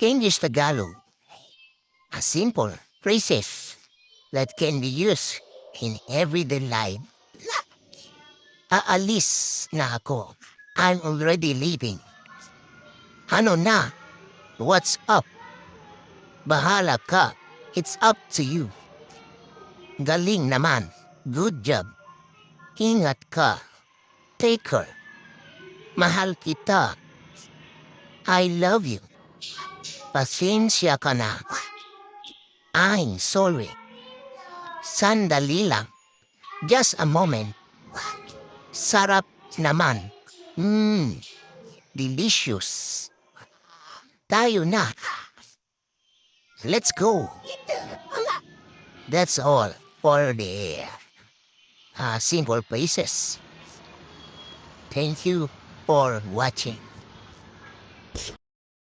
English Tagalog, a simple phrases that can be used in everyday life. Aalis na ako. I'm already leaving. Ano na? What's up? Bahala ka. It's up to you. Galing naman. Good job. Ingat ka. Take care. Mahal kita. I love you. Pasensya ka na. I'm sorry. Sandali lang. Just a moment. Sarap naman. Mmm, delicious. Tayo na. Let's go. That's all for the simple phrases. Thank you for watching.